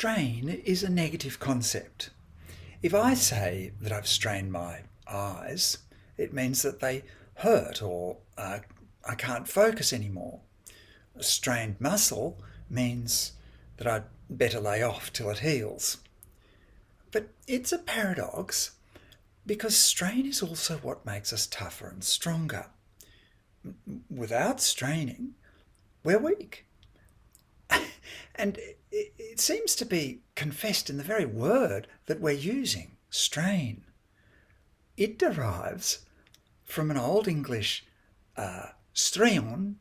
Strain is a negative concept. If I say that I've strained my eyes, it means that they hurt or I can't focus anymore. A strained muscle means that I'd better lay off till it heals. But it's a paradox because strain is also what makes us tougher and stronger. Without straining, we're weak. And it seems to be confessed in the very word that we're using, strain. It derives from an Old English straeon,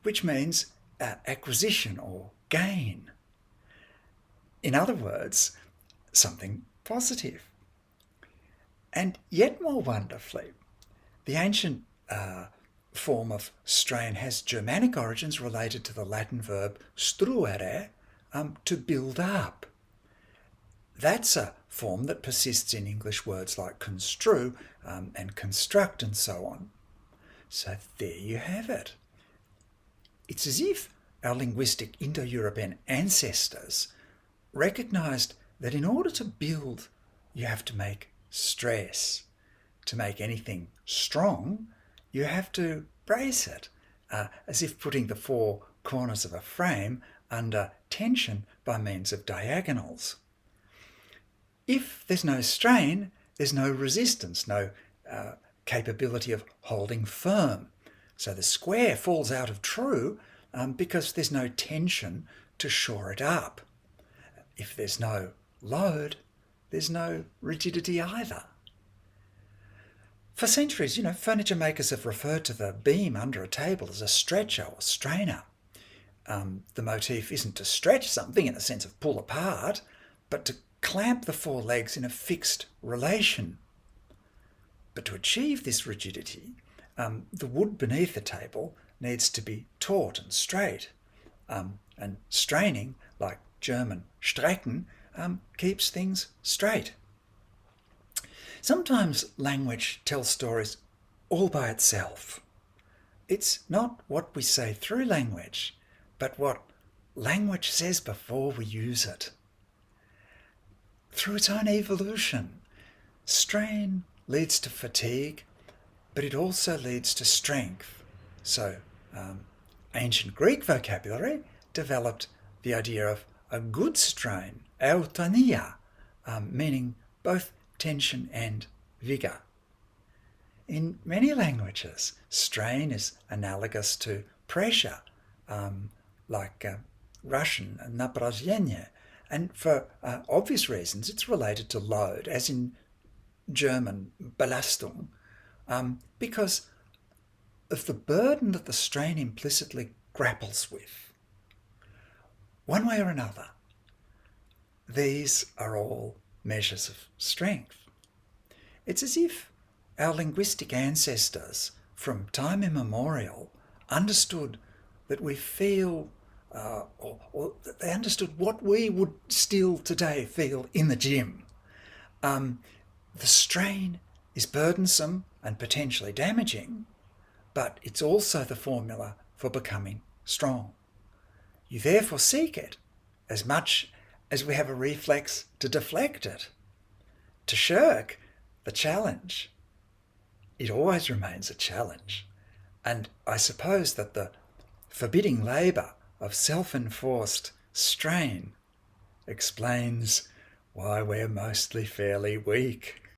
which means acquisition or gain. In other words, something positive. And yet more wonderfully, the ancient form of strain has Germanic origins related to the Latin verb struere, to build up. That's a form that persists in English words like construe and construct and so on. So there you have it. It's as if our linguistic Indo-European ancestors recognised that in order to build, you have to make stress. To make anything strong, you have to brace it, as if putting the four corners of a frame under tension by means of diagonals. If there's no strain, there's no resistance, no capability of holding firm. So the square falls out of true because there's no tension to shore it up. If there's no load, there's no rigidity either. For centuries, furniture makers have referred to the beam under a table as a stretcher or strainer. The motif isn't to stretch something in the sense of pull apart, but to clamp the four legs in a fixed relation. But to achieve this rigidity, the wood beneath the table needs to be taut and straight. And straining, like German strecken, keeps things straight. Sometimes language tells stories all by itself. It's not what we say through language, but what language says before we use it. Through its own evolution, strain leads to fatigue, but it also leads to strength. So ancient Greek vocabulary developed the idea of a good strain, eutonia, meaning both tension and vigour. In many languages, strain is analogous to pressure, like Russian, напряжение, and for obvious reasons it's related to load, as in German Belastung, because of the burden that the strain implicitly grapples with. One way or another, these are all measures of strength. It's as if our linguistic ancestors from time immemorial understood that we feel, or that they understood what we would still today feel in the gym. The strain is burdensome and potentially damaging, but it's also the formula for becoming strong. You therefore seek it as much as we have a reflex to deflect it. To shirk the challenge, it always remains a challenge. And I suppose that the forbidding labour of self-enforced strain explains why we're mostly fairly weak.